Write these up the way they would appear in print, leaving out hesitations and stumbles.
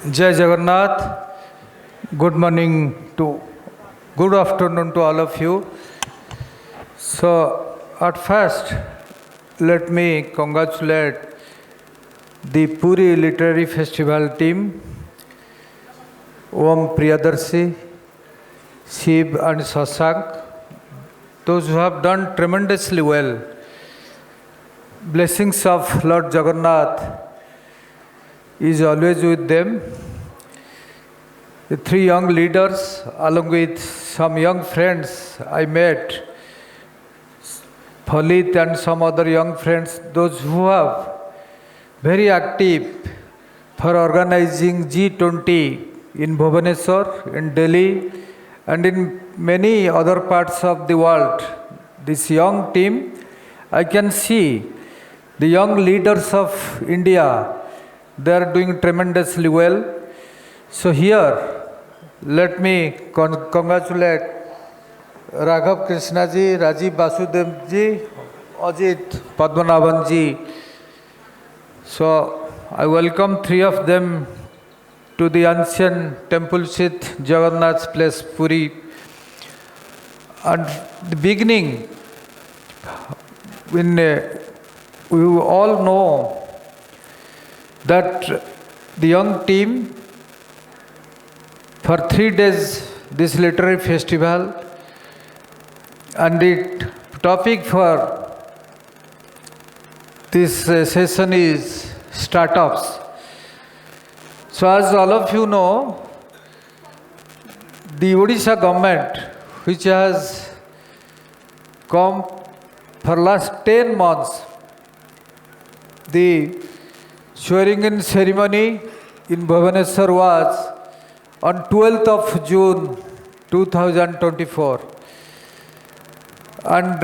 Jai Jagannath. Good morning good afternoon to all of you. So, at first, let me congratulate the Puri Literary Festival team, Om Priyadarshi, Shiv and Sasank, those who have done tremendously well. Blessings of Lord Jagannath is always with them. The three young leaders, along with some young friends I met, Phalit and some other young friends, those who have very active for organizing G20 in Bhubaneswar, in Delhi, and in many other parts of the world. This young team, I can see the young leaders of India, they are doing tremendously well. So here, let me congratulate Raghav Krishna ji, Rajiv Vasudevan ji, Ajit Padmanabh ji. So I welcome three of them to the ancient temple seat, Jagannath's place, Puri. And the beginning, when we all know that the young team, for 3 days, this literary festival, and the topic for this session is startups. So as all of you know, the Odisha government, which has come for last 10 months, the swearing-in ceremony in Bhubaneswar was on 12th of June 2024. And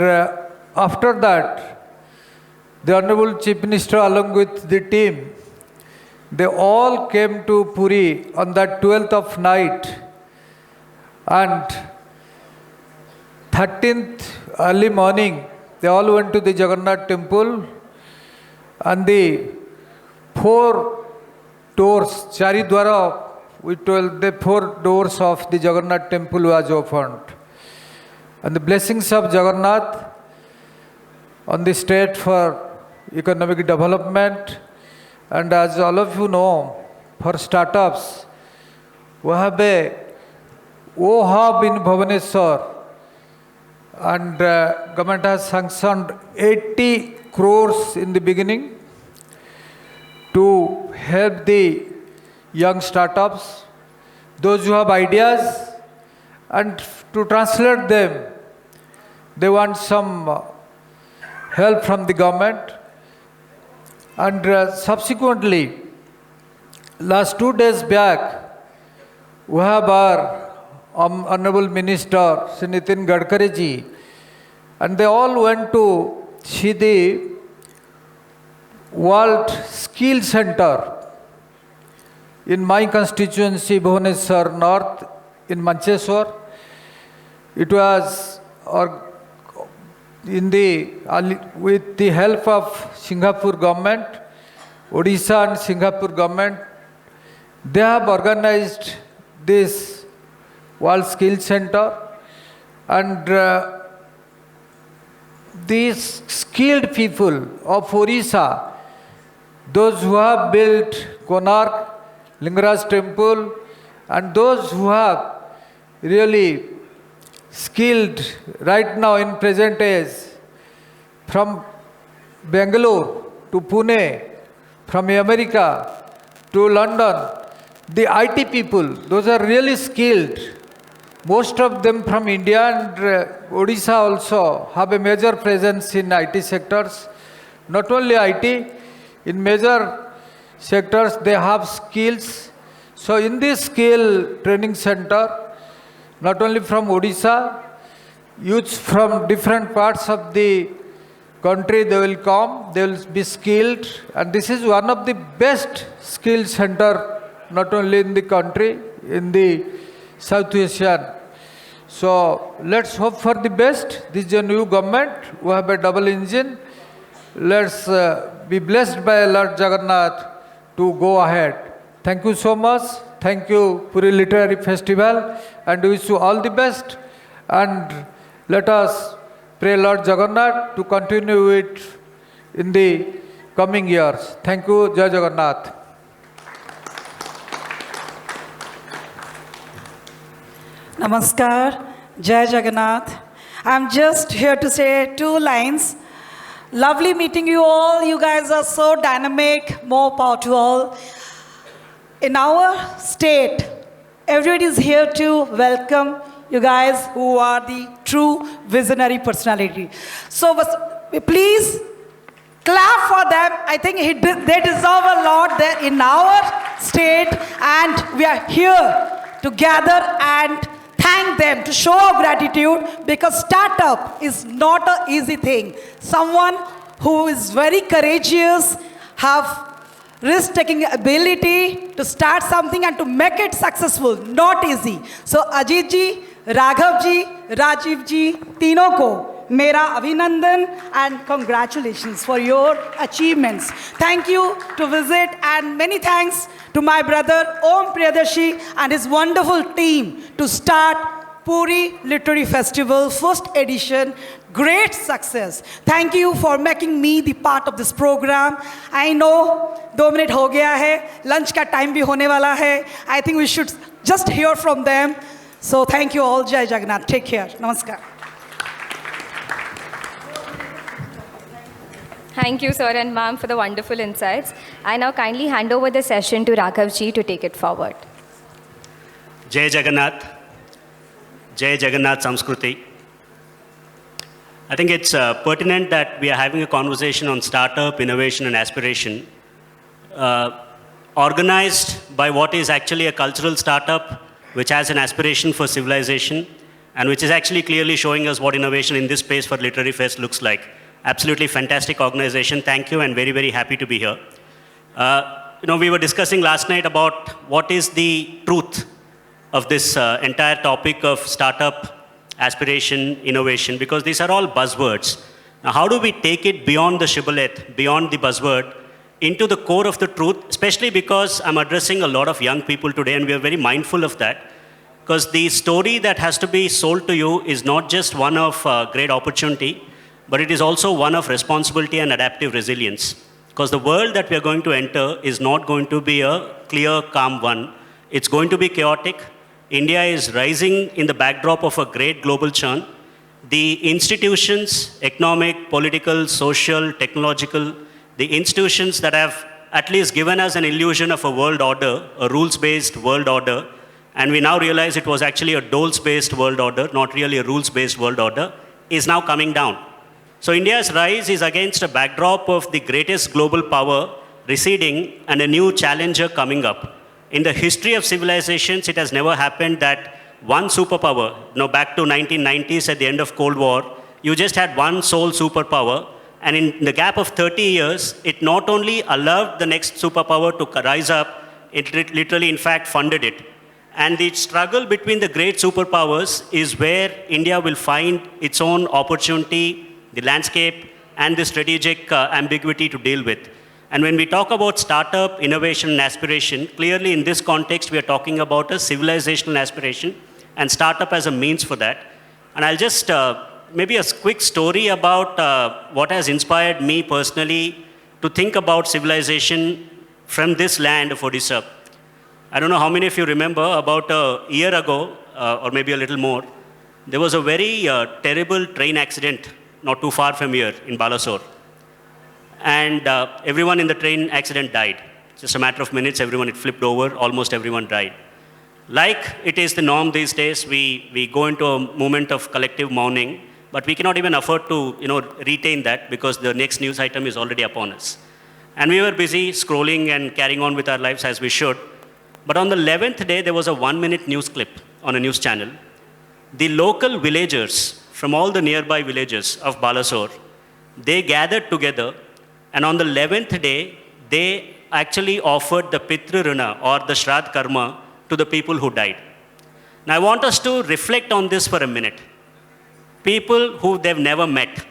after that, the Honorable Chief Minister along with the team, they all came to Puri on that 12th of night, and 13th early morning, they all went to the Jagannath temple, and the 4 doors, Chari Dwara, we told the 4 doors of the Jagannath temple was opened. And the blessings of Jagannath on the state for economic development, and as all of you know, for startups, we have a O-Hub in Bhubaneswar, and government has sanctioned 80 crores in the beginning to help the young startups, those who have ideas, and to translate them, they want some help from the government. And subsequently, last 2 days back, we have our Honorable Minister, Shri Nitin Gadkari ji, and they all went to see the World Skill Center in my constituency, Bhubaneswar North, in Mancheswar. It was with the help of Singapore government, Odisha and Singapore government, they have organized this World Skill Center, and these skilled people of Odisha, those who have built Konark, Lingaraj temple, and those who have really skilled right now in present age, from Bangalore to Pune, from America to London, the IT people, those are really skilled. Most of them from India, and Odisha also have a major presence in IT sectors. Not only IT, in major sectors they have skills. So in this skill training center, not only from Odisha, youths from different parts of the country, they will come, they will be skilled, and this is one of the best skill center, not only in the country, in the South Asia. So let's hope for the best. This is a new government, we have a double engine. Let's be blessed by Lord Jagannath to go ahead. Thank you so much. Thank you, Puri Literary Festival, and wish you all the best. And let us pray Lord Jagannath to continue it in the coming years. Thank you, Jai Jagannath. Namaskar, Jai Jagannath. I'm just here to say 2 lines. Lovely meeting you all. You guys are so dynamic, more power to all. In our state, everybody is here to welcome you guys who are the true visionary personality. So please clap for them. I think they deserve a lot there in our state, and we are here to gather and thank them, to show our gratitude, because startup is not an easy thing. Someone who is very courageous, have risk-taking ability to start something and to make it successful, not easy. So Ajit ji, Raghav ji, Rajiv ji, तीनों को मेरा अभिनंदन and congratulations for your achievements. Thank you to visit, and many thanks to my brother Om Priyadarshi and his wonderful team to start Puri Literary Festival, first edition. Great success. Thank you for making me the part of this program. I know 2 minutes हो गया है, lunch का time भी होने वाला है. I think we should just hear from them. So thank you all. Jai Jagannath. Take care. Namaskar. Thank you, sir and ma'am, for the wonderful insights. I now kindly hand over the session to Raghav ji to take it forward. Jai Jagannath. Jai Jagannath Samskruti. I think it's pertinent that we are having a conversation on startup, innovation, and aspiration, organized by what is actually a cultural startup, which has an aspiration for civilization, and which is actually clearly showing us what innovation in this space for Literary Fest looks like. Absolutely fantastic organization. Thank you, and very, very happy to be here. We were discussing last night about what is the truth of this entire topic of startup, aspiration, innovation, because these are all buzzwords. Now, how do we take it beyond the shibboleth, beyond the buzzword, into the core of the truth, especially because I'm addressing a lot of young people today, and we are very mindful of that, because the story that has to be sold to you is not just one of great opportunity, but it is also one of responsibility and adaptive resilience. Because the world that we are going to enter is not going to be a clear, calm one. It's going to be chaotic. India is rising in the backdrop of a great global churn. The institutions, economic, political, social, technological, the institutions that have at least given us an illusion of a world order, a rules-based world order, and we now realize it was actually a doles-based world order, not really a rules-based world order, is now coming down. So India's rise is against a backdrop of the greatest global power receding and a new challenger coming up. In the history of civilizations, it has never happened that one superpower, back to 1990s at the end of Cold War, you just had one sole superpower, and in the gap of 30 years, it not only allowed the next superpower to rise up, it literally, in fact, funded it. And the struggle between the great superpowers is where India will find its own opportunity, the landscape, and the strategic ambiguity to deal with. And when we talk about startup, innovation, and aspiration, clearly in this context, we are talking about a civilizational aspiration, and startup as a means for that. And I'll just, maybe a quick story about what has inspired me personally to think about civilization from this land of Odisha. I don't know how many of you remember, about a year ago, or maybe a little more, there was a very terrible train accident not too far from here in Balasore. And everyone in the train accident died. Just a matter of minutes, it flipped over, almost everyone died. Like it is the norm these days, we go into a moment of collective mourning, but we cannot even afford to retain that because the next news item is already upon us. And we were busy scrolling and carrying on with our lives as we should. But on the 11th day, there was a 1-minute news clip on a news channel. The local villagers from all the nearby villages of Balasore, they gathered together, and on the 11th day, they actually offered the Pitru Runa, or the Shraddh Karma, to the people who died. Now I want us to reflect on this for a minute. People who they've never met,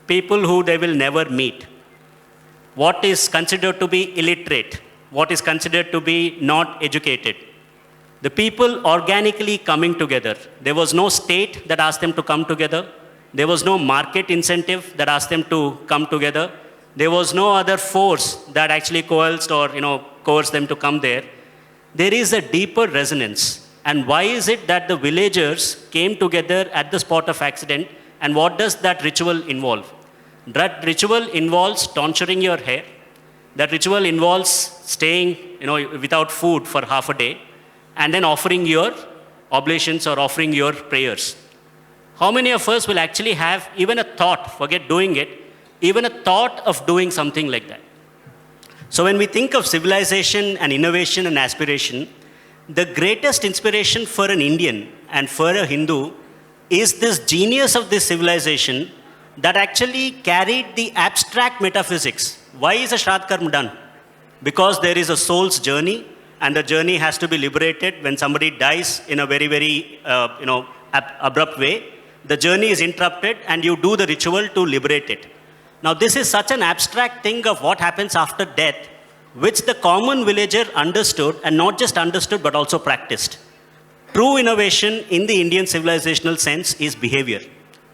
people who they will never meet, what is considered to be illiterate, what is considered to be not educated. The people organically coming together. There was no state that asked them to come together. There was no market incentive that asked them to come together. There was no other force that actually coerced or coerced them to come there. There is a deeper resonance. And why is it that the villagers came together at the spot of accident, and what does that ritual involve? That ritual involves tonsuring your hair. That ritual involves staying without food for half a day, and then offering your oblations or offering your prayers. How many of us will actually have even a thought, forget doing it, even a thought of doing something like that? So when we think of civilization and innovation and aspiration, the greatest inspiration for an Indian and for a Hindu is this genius of this civilization that actually carried the abstract metaphysics. Why is a Shraddh Karma done? Because there is a soul's journey, and the journey has to be liberated. When somebody dies in a very, very abrupt way, the journey is interrupted and you do the ritual to liberate it. Now this is such an abstract thing of what happens after death, which the common villager understood, and not just understood but also practiced. True innovation in the Indian civilizational sense is behavior.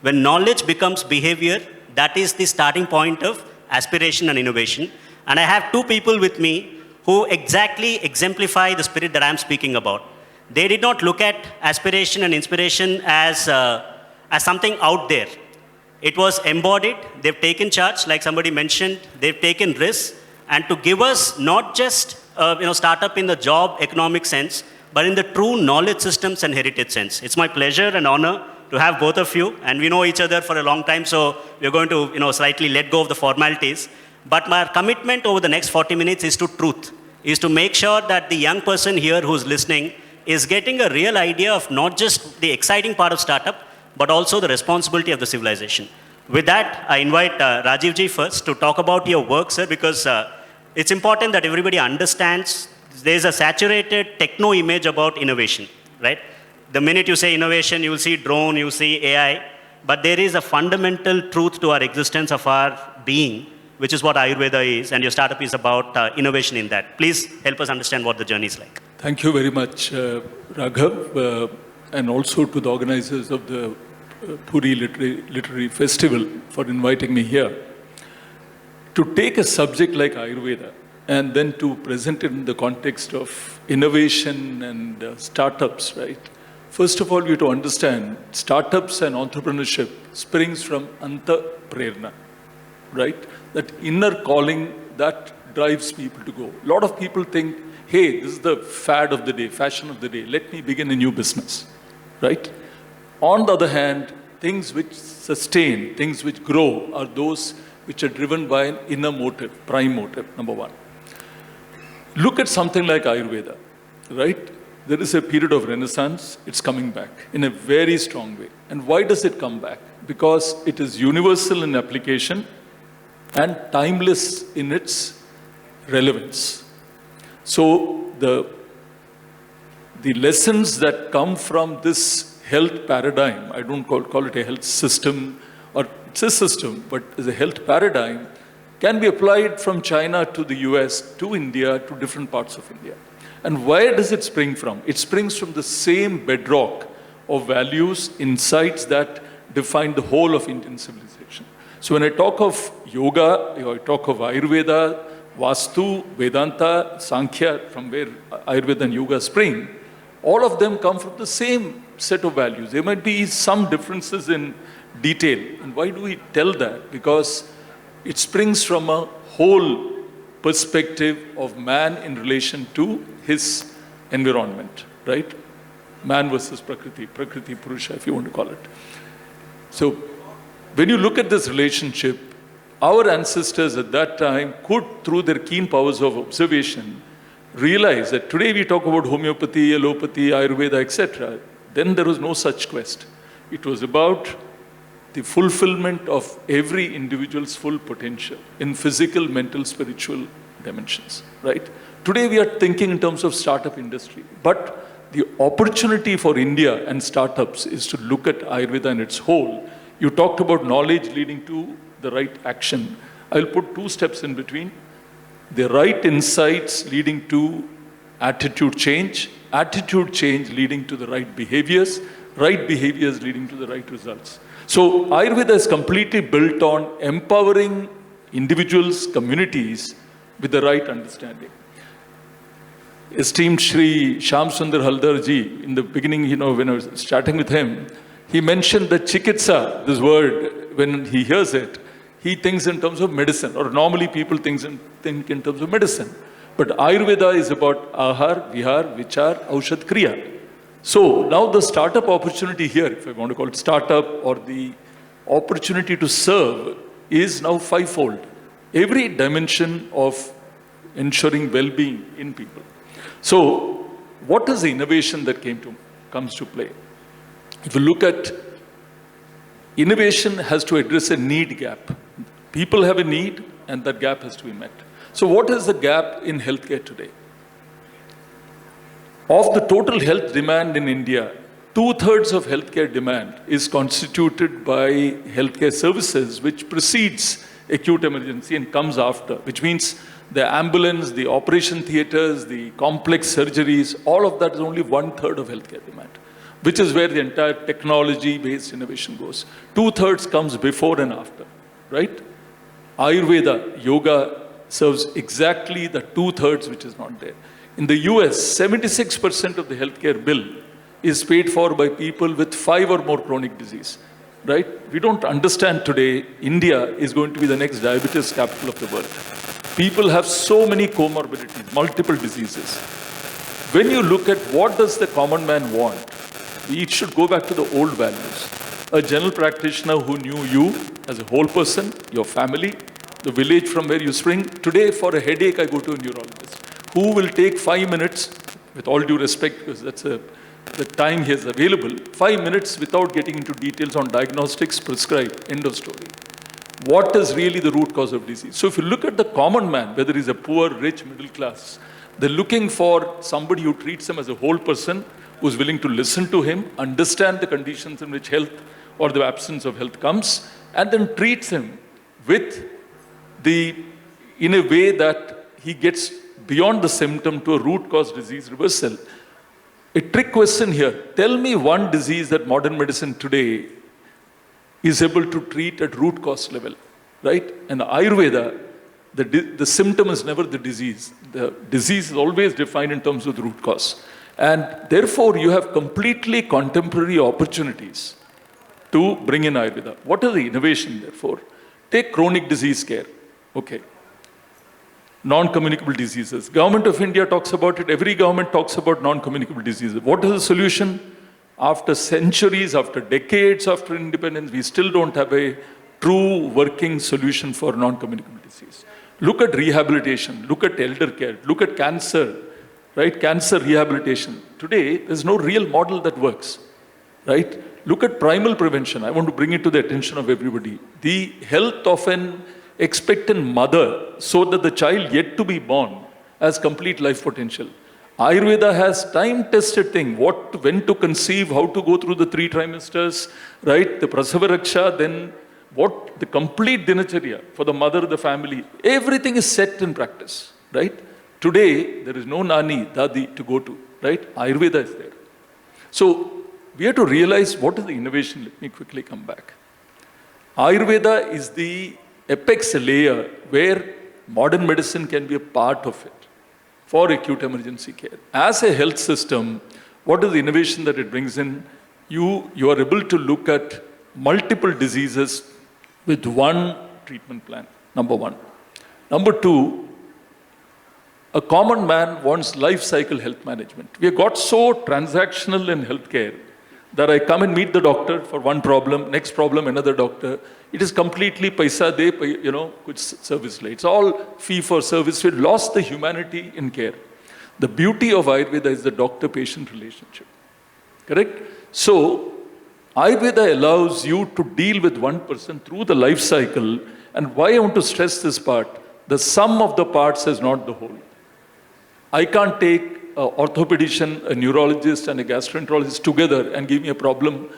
When knowledge becomes behavior, that is the starting point of aspiration and innovation. And I have two people with me who exactly exemplify the spirit that I'm speaking about. They did not look at aspiration and inspiration as something out there. It was embodied. They've taken charge, like somebody mentioned. They've taken risks, and to give us not just startup in the job economic sense, but in the true knowledge systems and heritage sense. It's my pleasure and honor to have both of you, and we know each other for a long time, so we're going to slightly let go of the formalities. But my commitment over the next 40 minutes is to truth, is to make sure that the young person here who's listening is getting a real idea of not just the exciting part of startup, but also the responsibility of the civilization. With that, I invite Rajiv ji first to talk about your work, sir, because it's important that everybody understands there's a saturated techno image about innovation, right? The minute you say innovation, you will see drone, you see AI, but there is a fundamental truth to our existence of our being, which is what Ayurveda is, and your startup is about innovation in that. Please help us understand what the journey is like. Thank you very much, Raghav, and also to the organizers of the Puri Literary Festival for inviting me here. To take a subject like Ayurveda and then to present it in the context of innovation and startups, right? First of all, you have to understand, startups and entrepreneurship springs from anta prerna, right? That inner calling that drives people to go. A lot of people think, hey, this is the fad of the day, fashion of the day, let me begin a new business, right? On the other hand, things which sustain, things which grow are those which are driven by an inner motive, prime motive, number one. Look at something like Ayurveda, right? There is a period of renaissance, it's coming back in a very strong way. And why does it come back? Because it is universal in application and timeless in its relevance. So the lessons that come from this health paradigm, I don't call it a health system, or it's a system, but as a health paradigm, can be applied from China to the US, to India, to different parts of India. And where does it spring from? It springs from the same bedrock of values, insights that define the whole of Indian civilization. So when I talk of yoga, I talk of Ayurveda, Vastu, Vedanta, Sankhya, from where Ayurveda and yoga spring, all of them come from the same set of values. There might be some differences in detail. And why do we tell that? Because it springs from a whole perspective of man in relation to his environment, right? Man versus Prakriti, Prakriti Purusha, if you want to call it. So when you look at this relationship, our ancestors at that time could, through their keen powers of observation, realize that today we talk about homeopathy, allopathy, Ayurveda, etc. Then there was no such quest. It was about the fulfillment of every individual's full potential in physical, mental, spiritual dimensions, right? Today we are thinking in terms of startup industry, but the opportunity for India and startups is to look at Ayurveda in its whole. You talked about knowledge leading to the right action. I'll put two steps in between. the right insights leading to attitude change leading to the right behaviors leading to the right results. So Ayurveda is completely built on empowering individuals, communities with the right understanding. Esteemed Shri Shyam Sundar Haldar ji, in the beginning, when I was chatting with him, he mentioned that chikitsa, this word, when he hears it, he thinks in terms of medicine, or normally people think in terms of medicine. But Ayurveda is about ahar, vihar, vichar, aushad, kriya. So now the startup opportunity here, if I want to call it startup, or the opportunity to serve, is now fivefold. Every dimension of ensuring well-being in people. So what is the innovation that comes to play? If you look at innovation has to address a need gap. People have a need and that gap has to be met. So what is the gap in healthcare today? Of the total health demand in India, 2/3 of healthcare demand is constituted by healthcare services, which precedes acute emergency and comes after, which means the ambulance, the operation theaters, the complex surgeries, all of that is only 1/3 of healthcare demand, which is where the entire technology-based innovation goes. 2/3 comes before and after, right? Ayurveda, yoga serves exactly the 2/3 which is not there. In the US, 76% of the healthcare bill is paid for by people with 5 or more chronic disease, right? We don't understand today, India is going to be the next diabetes capital of the world. People have so many comorbidities, multiple diseases. When you look at what does the common man want, it should go back to the old values. A general practitioner who knew you as a whole person, your family, the village from where you spring. Today, for a headache, I go to a neurologist who will take 5 minutes, with all due respect, because that's the time he has available, 5 minutes without getting into details on diagnostics, prescribe, end of story. What is really the root cause of disease? So if you look at the common man, whether he's a poor, rich, middle class, they're looking for somebody who treats him as a whole person, who's willing to listen to him, understand the conditions in which health or the absence of health comes, and then treats him in a way that he gets beyond the symptom to a root cause disease reversal. A trick question here. Tell me one disease that modern medicine today is able to treat at root cause level, right? And Ayurveda, the symptom is never the disease. The disease is always defined in terms of the root cause. And therefore, you have completely contemporary opportunities to bring in Ayurveda. What is the innovation, therefore? Take chronic disease care. Okay. Non-communicable diseases. Government of India talks about it. Every government talks about non-communicable diseases. What is the solution? After centuries, after decades after independence, we still don't have a true working solution for non-communicable disease. Look at rehabilitation. Look at elder care. Look at cancer, right? Cancer rehabilitation. Today, there's no real model that works, right? Look at primal prevention. I want to bring it to the attention of everybody. The health of an expectant mother so that the child yet to be born has complete life potential. Ayurveda has time-tested thing, when to conceive, how to go through the 3 trimesters, right? The Prasava Raksha, then the complete dinacharya for the mother, the family. Everything is set in practice, right? Today, there is no nani, dadi to go to, right? Ayurveda is there. So, we have to realize what is the innovation. Let me quickly come back. Ayurveda is the apex layer where modern medicine can be a part of it for acute emergency care. As a health system, what is the innovation that it brings in? You are able to look at multiple diseases with one treatment plan, number one. Number two, a common man wants life cycle health management. We have got so transactional in healthcare that I come and meet the doctor for one problem, next problem, another doctor. It is completely paisa de, kuch service le. It's all fee for service. We lost the humanity in care. The beauty of Ayurveda is the doctor-patient relationship. Correct? So, Ayurveda allows you to deal with one person through the life cycle. And why I want to stress this part, the sum of the parts is not the whole. I can't take an orthopedician, a neurologist, and a gastroenterologist together and give me a problem,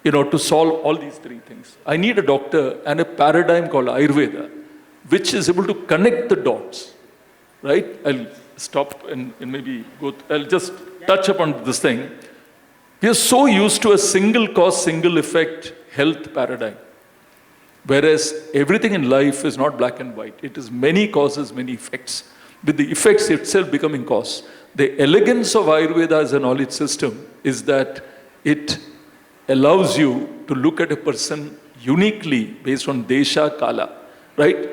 to solve all these 3 things. I need a doctor and a paradigm called Ayurveda, which is able to connect the dots right? I'll stop and maybe go, I'll just touch upon this thing. We are so used to a single cause, single effect health paradigm. Whereas everything in life is not black and white. It is many causes, many effects, with the effects itself becoming cause. The elegance of Ayurveda as a knowledge system is that it allows you to look at a person uniquely based on Desha, Kala, right?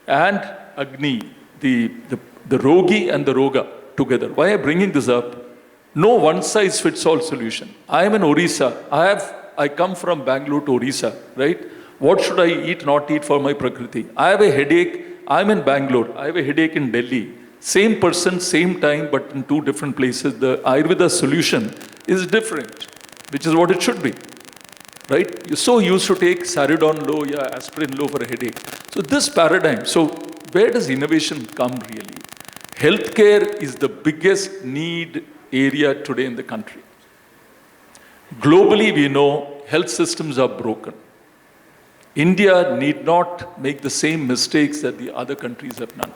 And Agni, the Rogi and the Roga together. Why am I bringing this up? No one-size-fits-all solution. I am in Orissa. I come from Bangalore to Orissa, right? What should I eat, not eat for my Prakriti? I have a headache. I'm in Bangalore. I have a headache in Delhi. Same person, same time, but in two different places. The Ayurveda solution is different, which is what it should be, right? You're so used to take Saridon low, aspirin low for a headache. So this paradigm, so where does innovation come really? Healthcare is the biggest need area today in the country. Globally, we know health systems are broken. India need not make the same mistakes that the other countries have done.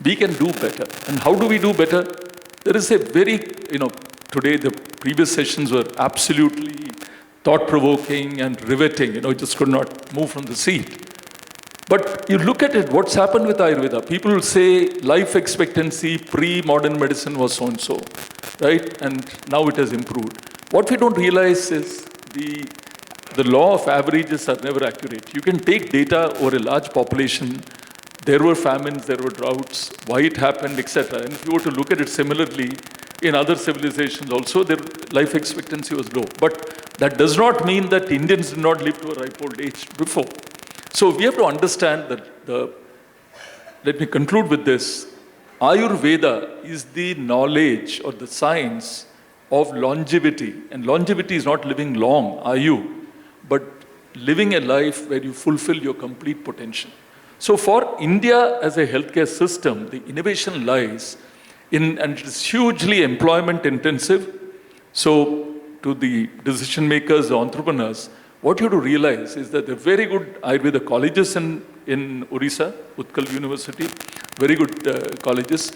We can do better. And how do we do better? There is a very, today the previous sessions were absolutely thought-provoking and riveting. Just could not move from the seat. But you look at it, what's happened with Ayurveda? People will say life expectancy pre-modern medicine was so-and-so, right? And now it has improved. What we don't realize is the law of averages are never accurate. You can take data over a large population. There were famines, there were droughts, why it happened, etc. And if you were to look at it similarly, in other civilizations also, their life expectancy was low. But that does not mean that Indians did not live to a ripe old age before. So we have to understand that let me conclude with this. Ayurveda is the knowledge or the science of longevity. And longevity is not living long, but living a life where you fulfill your complete potential. So for India as a healthcare system, the innovation lies in, and it is hugely employment intensive. So to the decision makers, the entrepreneurs, what you have to realize is that there are very good Ayurveda colleges in Orissa, Utkal University, very good colleges.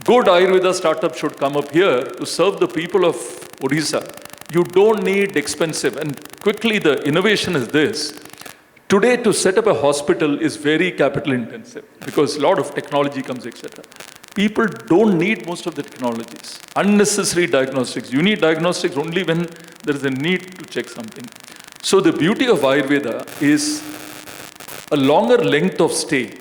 Good Ayurveda startups should come up here to serve the people of Orissa. You don't need expensive, and quickly the innovation is this. Today to set up a hospital is very capital intensive because a lot of technology comes, etc. People don't need most of the technologies. Unnecessary diagnostics. You need diagnostics only when there is a need to check something. So the beauty of Ayurveda is a longer length of stay,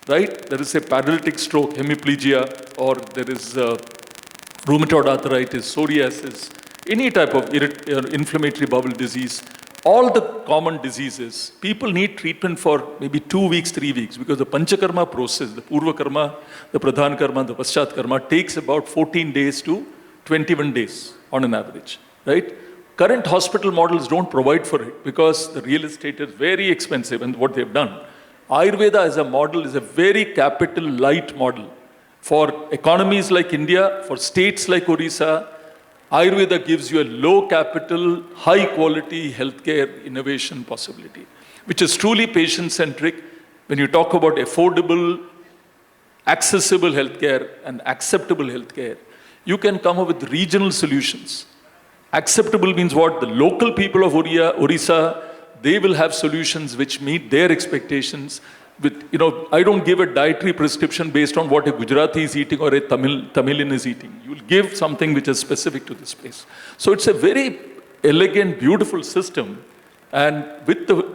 right? There is a paralytic stroke, hemiplegia, or there is rheumatoid arthritis, psoriasis, any type of inflammatory bowel disease. All the common diseases, people need treatment for maybe 2 weeks, 3 weeks, because the Panchakarma process, the Purva Karma, the Pradhan Karma, the Paschat Karma, takes about 14 days to 21 days on an average, right? Current hospital models don't provide for it because the real estate is very expensive and what they've done. Ayurveda as a model is a very capital light model. For economies like India, for states like Orissa, Ayurveda gives you a low capital, high quality healthcare innovation possibility, which is truly patient centric. When you talk about affordable, accessible healthcare and acceptable healthcare, you can come up with regional solutions. Acceptable means what? The local people of Orissa, they will have solutions which meet their expectations. I don't give a dietary prescription based on what a Gujarati is eating or a Tamilian is eating. You will give something which is specific to this place. So it's a very elegant, beautiful system. And with the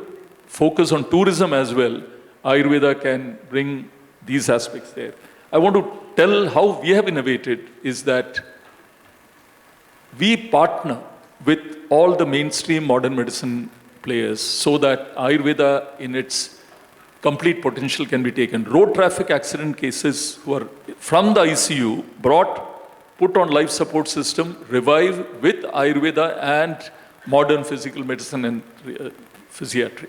focus on tourism as well, Ayurveda can bring these aspects there. I want to tell how we have innovated is that we partner with all the mainstream modern medicine players so that Ayurveda in its complete potential can be taken. Road traffic accident cases who are from the ICU put on life support system, revive with Ayurveda and modern physical medicine and physiatry.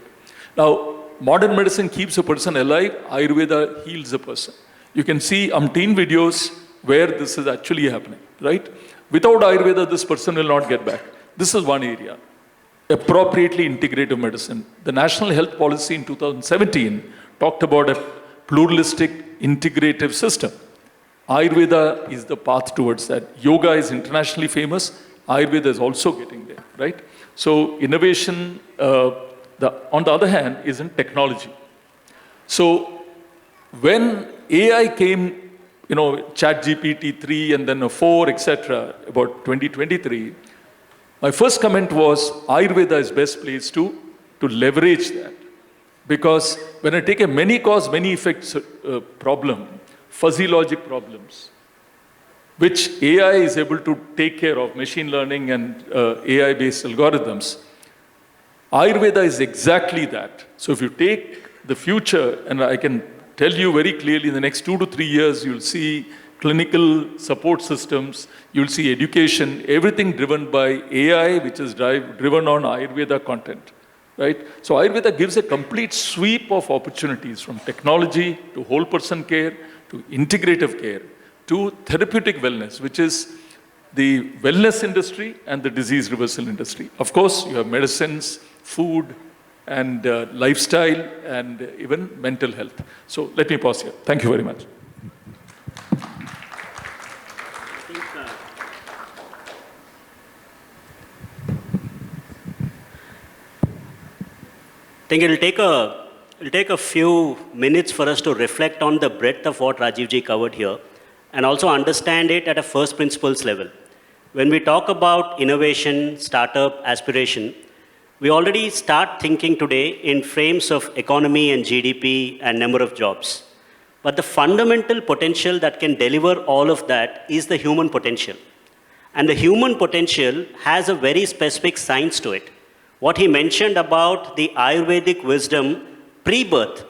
Now, modern medicine keeps a person alive, Ayurveda heals a person. You can see umpteen videos where this is actually happening, right? Without Ayurveda, this person will not get back. This is one area. Appropriately integrative medicine. The National Health Policy in 2017 talked about a pluralistic integrative system. Ayurveda is the path towards that. Yoga is internationally famous. Ayurveda is also getting there, right? So innovation, on the other hand, is in technology. So when AI came, ChatGPT 3 and then a 4, etc., about 2023, my first comment was Ayurveda is best placed to leverage that. Because when I take a many cause, many effects problem, fuzzy logic problems, which AI is able to take care of, machine learning and AI-based algorithms, Ayurveda is exactly that. So if you take the future, and I can tell you very clearly in the next 2 to 3 years, you'll see clinical support systems, you'll see education, everything driven by AI, which is driven on Ayurveda content, right? So Ayurveda gives a complete sweep of opportunities from technology to whole person care, to integrative care, to therapeutic wellness, which is the wellness industry and the disease reversal industry. Of course, you have medicines, food, and lifestyle, and even mental health. So let me pause here. Thank you very much. I think it'll take a few minutes for us to reflect on the breadth of what Rajiv ji covered here, and also understand it at a first principles level. When we talk about innovation, startup, aspiration, we already start thinking today in frames of economy and GDP and number of jobs. But the fundamental potential that can deliver all of that is the human potential. And the human potential has a very specific science to it. What he mentioned about the Ayurvedic wisdom pre-birth,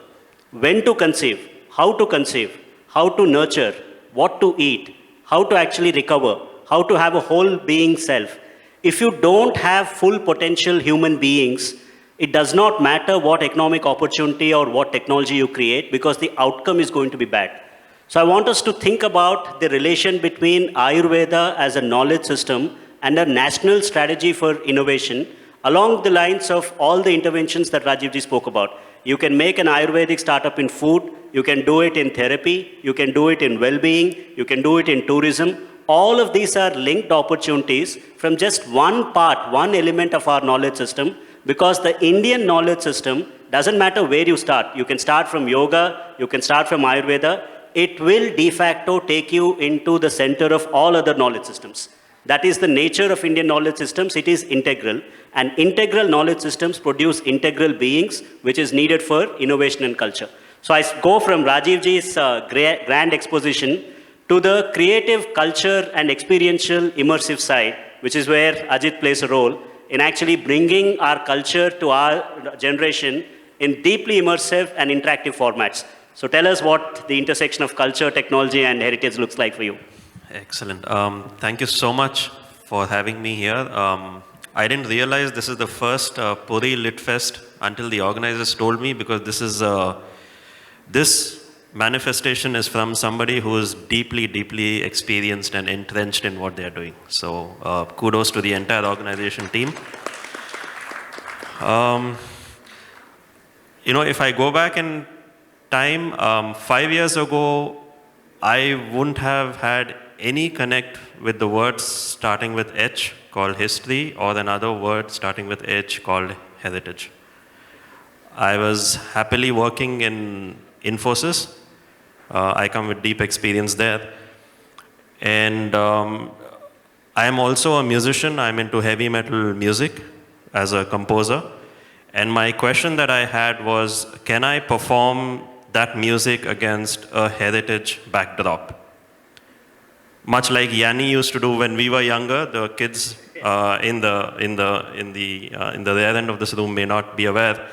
when to conceive, how to nurture, what to eat, how to actually recover, how to have a whole being self. If you don't have full potential human beings, it does not matter what economic opportunity or what technology you create, because the outcome is going to be bad. So I want us to think about the relation between Ayurveda as a knowledge system and a national strategy for innovation along the lines of all the interventions that Rajiv ji spoke about. You can make an Ayurvedic startup in food, you can do it in therapy, you can do it in well-being, you can do it in tourism. All of these are linked opportunities from just one part, one element of our knowledge system, because the Indian knowledge system doesn't matter where you start. You can start from yoga, you can start from Ayurveda. It will de facto take you into the center of all other knowledge systems. That is the nature of Indian knowledge systems. It is integral. And integral knowledge systems produce integral beings, which is needed for innovation and culture. So I go from Rajiv ji's grand exposition to the creative culture and experiential immersive side, which is where Ajit plays a role in actually bringing our culture to our generation in deeply immersive and interactive formats. So tell us what the intersection of culture, technology, and heritage looks like for you. Excellent. Thank you so much for having me here. I didn't realize this is the first Puri Lit Fest until the organizers told me, because this manifestation is from somebody who is deeply, deeply experienced and entrenched in what they are doing. So kudos to the entire organization team. If I go back in time, 5 years ago, I wouldn't have had any connect with the words starting with H called history, or another word starting with H called heritage. I was happily working in Infosys. I come with deep experience there. And I am also a musician. I'm into heavy metal music as a composer. And my question that I had was, can I perform that music against a heritage backdrop? Much like Yanni used to do when we were younger. The kids in the rear end of this room may not be aware.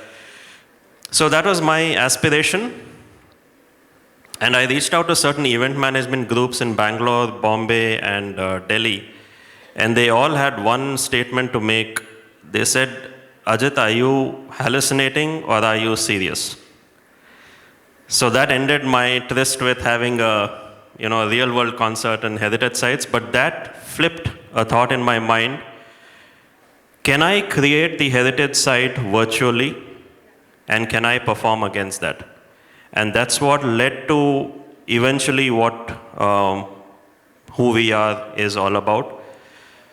So that was my aspiration. And I reached out to certain event management groups in Bangalore, Bombay, and Delhi. And they all had one statement to make. They said, Ajit, are you hallucinating or are you serious? So that ended my tryst with having a real world concert and heritage sites. But that flipped a thought in my mind. Can I create the heritage site virtually? And can I perform against that? And that's what led to eventually what who we are is all about.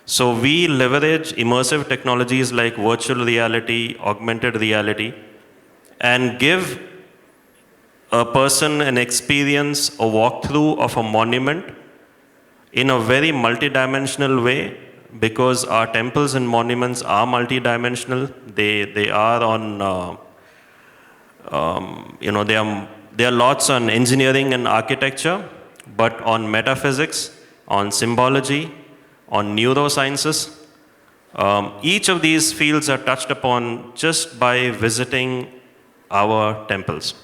So we leverage immersive technologies like virtual reality, augmented reality, and give a person an experience, a walkthrough of a monument in a very multidimensional way, because our temples and monuments are multidimensional. They are on, there are lots on engineering and architecture, but on metaphysics, on symbology, on neurosciences. Each of these fields are touched upon just by visiting our temples.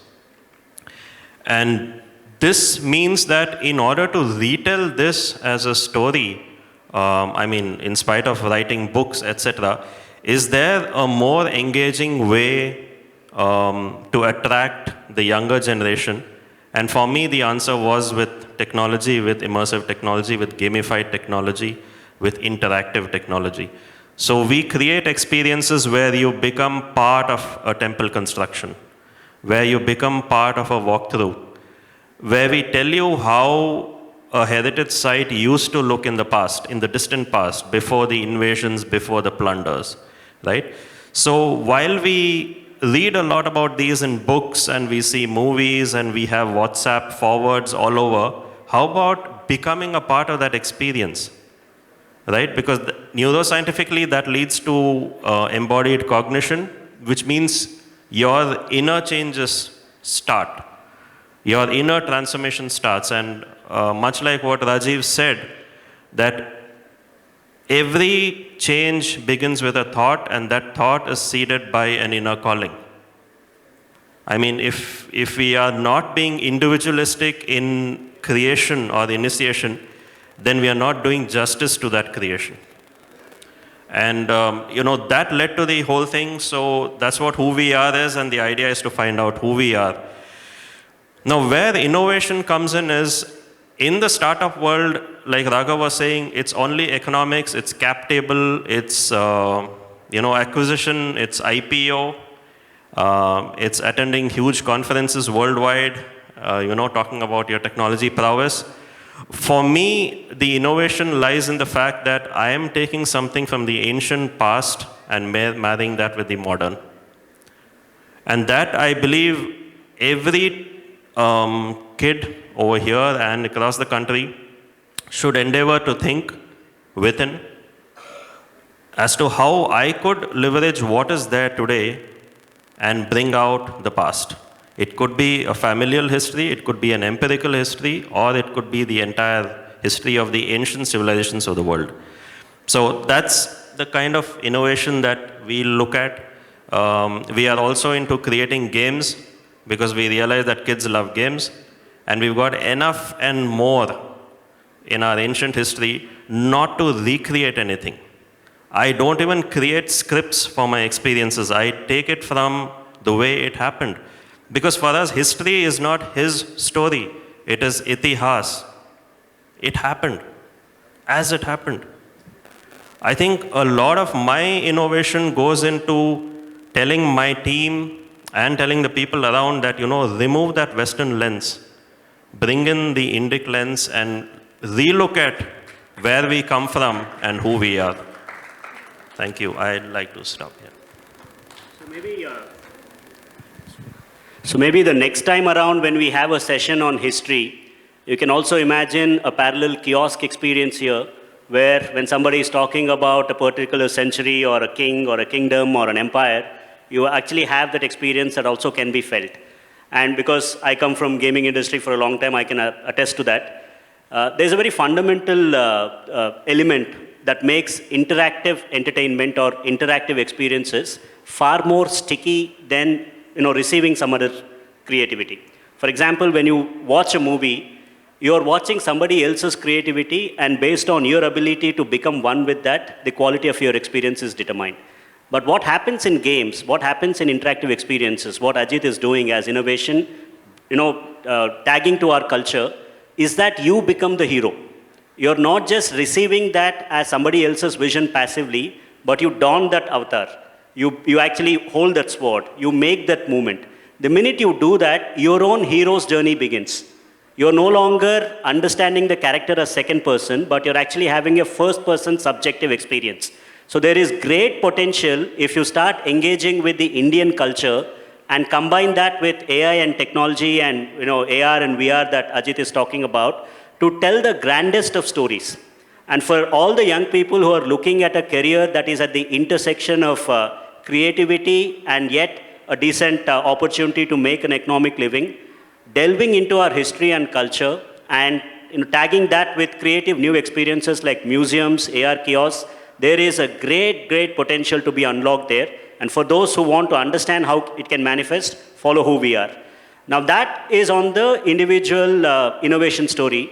And this means that in order to retell this as a story, in spite of writing books, etc., is there a more engaging way to attract the younger generation? And for me, the answer was with technology, with immersive technology, with gamified technology, with interactive technology. So we create experiences where you become part of a temple construction, where you become part of a walkthrough, where we tell you how a heritage site used to look in the past, in the distant past, before the invasions, before the plunders, right? So while we read a lot about these in books and we see movies and we have WhatsApp forwards all over, how about becoming a part of that experience, right? Because neuroscientifically that leads to embodied cognition, which means your inner changes start. Your inner transformation starts, and much like what Rajiv said, that every change begins with a thought, and that thought is seeded by an inner calling. I mean, if we are not being individualistic in creation or initiation, then we are not doing justice to that creation. And that led to the whole thing, so that's what who we are is, and the idea is to find out who we are. Now, where innovation comes in is, in the startup world, like Raghav was saying, it's only economics, it's cap table, it's acquisition, it's IPO, it's attending huge conferences worldwide, talking about your technology prowess. For me, the innovation lies in the fact that I am taking something from the ancient past and marrying that with the modern. And that, I believe, every kid over here and across the country should endeavor to think within as to how I could leverage what is there today and bring out the past. It could be a familial history, it could be an empirical history, or it could be the entire history of the ancient civilizations of the world. So that's the kind of innovation that we look at. We are also into creating games, because we realize that kids love games, and we've got enough and more in our ancient history not to recreate anything. I don't even create scripts for my experiences. I take it from the way it happened. Because for us, history is not his story. It is ethos. It happened as it happened. I think a lot of my innovation goes into telling my team and telling the people around that, remove that Western lens, bring in the Indic lens, and relook at where we come from and who we are. Thank you. I'd like to stop here. So maybe the next time around when we have a session on history, you can also imagine a parallel kiosk experience here, where when somebody is talking about a particular century or a king or a kingdom or an empire, you actually have that experience that also can be felt. And because I come from gaming industry for a long time, I can attest to that. There's a very fundamental element that makes interactive entertainment or interactive experiences far more sticky than receiving some other creativity. For example, when you watch a movie, you're watching somebody else's creativity, and based on your ability to become one with that, the quality of your experience is determined. But what happens in games, what happens in interactive experiences, what Ajit is doing as innovation, tagging to our culture, is that you become the hero. You're not just receiving that as somebody else's vision passively, but you don that avatar. You actually hold that sword. You make that movement. The minute you do that, your own hero's journey begins. you're no longer understanding the character as second person, but you're actually having a first person subjective experience. So there is great potential if you start engaging with the Indian culture and combine that with AI and technology and AR and VR that Ajit is talking about to tell the grandest of stories. And for all the young people who are looking at a career that is at the intersection of creativity and yet a decent opportunity to make an economic living, delving into our history and culture and tagging that with creative new experiences like museums, AR kiosks, there is a great potential to be unlocked there. And for those who want to understand how it can manifest, follow who we are. Now that is on the individual innovation story,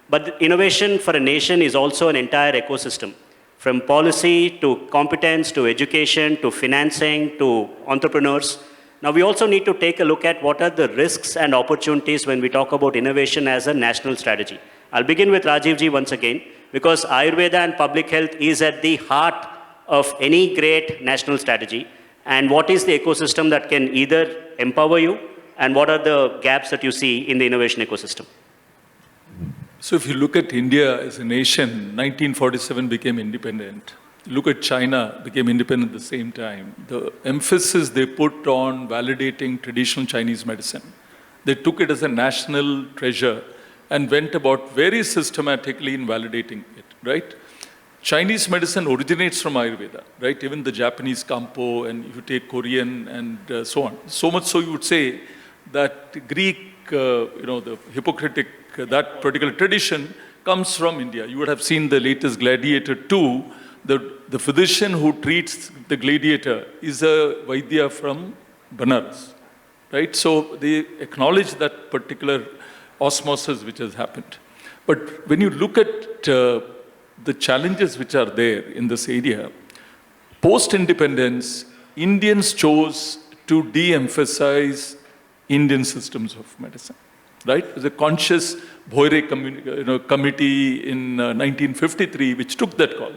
but innovation for a nation is also an entire ecosystem. From policy to competence to education to financing to entrepreneurs. Now we also need to take a look at what are the risks and opportunities when we talk about innovation as a national strategy. I'll begin with Rajiv ji once again, because Ayurveda and public health is at the heart of any great national strategy. And what is the ecosystem that can either empower you, and what are the gaps that you see in the innovation ecosystem? So if you look at India as a nation, 1947 became independent. Look at China, became independent at the same time. The emphasis they put on validating traditional Chinese medicine. They took it as a national treasure and went about very systematically in validating it, right? Chinese medicine originates from Ayurveda, right? Even the Japanese Kampo, and if you take Korean and so on. So much so you would say that Greek, the Hippocratic, that particular tradition comes from India. You would have seen the latest Gladiator 2. The physician who treats the gladiator is a Vaidya from Banaras, right? So they acknowledge that particular osmosis which has happened. But when you look at the challenges which are there in this area, post-independence, Indians chose to de-emphasize Indian systems of medicine, right? It was a conscious Bhoire committee in 1953 which took that call.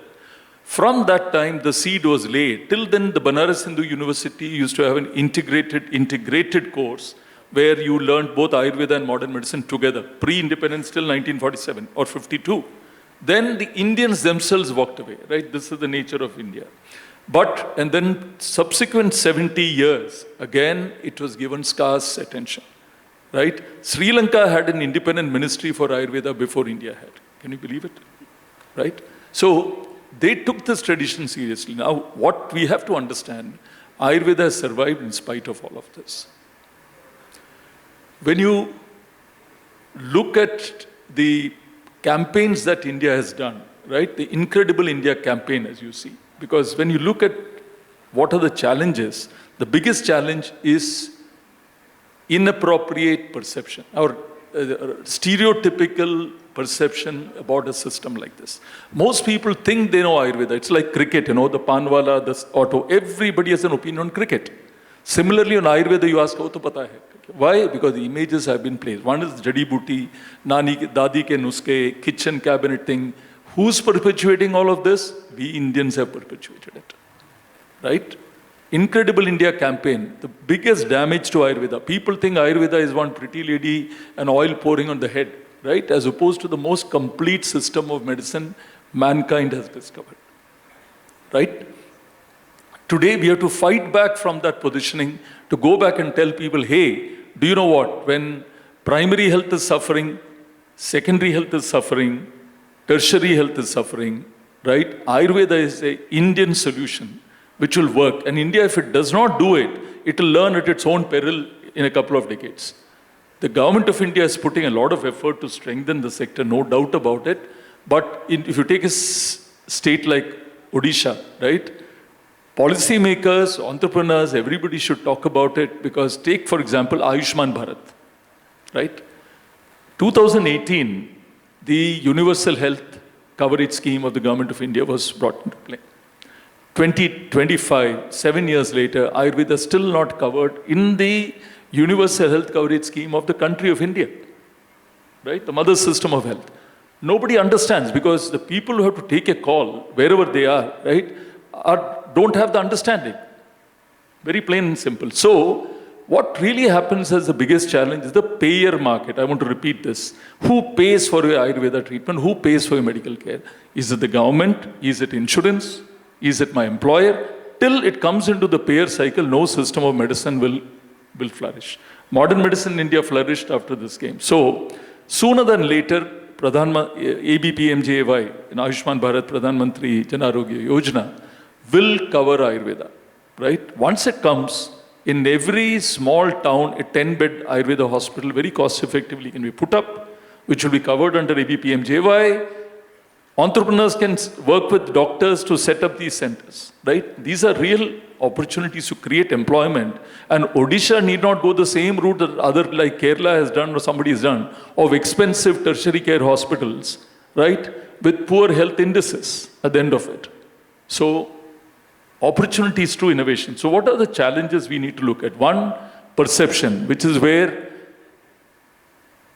From that time, the seed was laid. Till then, the Banaras Hindu University used to have an integrated course where you learned both Ayurveda and modern medicine together, pre-independence till 1947 or 52. Then the Indians themselves walked away, right? This is the nature of India. And then subsequent 70 years, again, it was given scarce attention, right? Sri Lanka had an independent ministry for Ayurveda before India had. Can you believe it? Right? So they took this tradition seriously. Now, what we have to understand, Ayurveda has survived in spite of all of this. When you look at the campaigns that India has done, right? The Incredible India campaign, as you see. Because when you look at what are the challenges, the biggest challenge is inappropriate perception, or stereotypical perception about a system like this. Most people think they know Ayurveda. It's like cricket, the Panwala, the auto. Everybody has an opinion on cricket. Similarly, on Ayurveda, you ask, to pata hai. Why? Because the images have been placed. One is Jadi Booty, Nani, Dadi ke nuske, kitchen cabinet thing. Who's perpetuating all of this? We Indians have perpetuated it. Right? Incredible India campaign, the biggest damage to Ayurveda. People think Ayurveda is one pretty lady and oil pouring on the head, right? As opposed to the most complete system of medicine mankind has discovered, right? Today we have to fight back from that positioning to go back and tell people, hey, do you know what? When primary health is suffering, secondary health is suffering, tertiary health is suffering, right? Ayurveda is an Indian solution which will work. And India, if it does not do it, it will learn at its own peril in a couple of decades. The government of India is putting a lot of effort to strengthen the sector, no doubt about it. But if you take a state like Odisha, right? Policymakers, entrepreneurs, everybody should talk about it, because take, for example, Ayushman Bharat, right? 2018, the Universal Health Coverage Scheme of the Government of India was brought into play. 2025, 7 years later, Ayurveda is still not covered in the Universal Health Coverage Scheme of the country of India, right? The mother system of health. Nobody understands, because the people who have to take a call, wherever they are, right, don't have the understanding. Very plain and simple. So, what really happens as the biggest challenge is the payer market. I want to repeat this. Who pays for your Ayurveda treatment? Who pays for your medical care? Is it the government? Is it insurance? Is it my employer? Till it comes into the payer cycle, no system of medicine will flourish. Modern medicine in India flourished after this game. So, sooner than later, ABPMJY, in Ayushman Bharat Pradhan Mantri Jan Arogya Yojana, will cover Ayurveda, right? Once it comes, in every small town, a 10-bed Ayurveda hospital very cost-effectively can be put up, which will be covered under ABPMJY. Entrepreneurs can work with doctors to set up these centers, right? These are real opportunities to create employment. And Odisha need not go the same route that other like Kerala has done or somebody has done, of expensive tertiary care hospitals, right? With poor health indices at the end of it. So, opportunities to innovation. So what are the challenges we need to look at? One, perception, which is where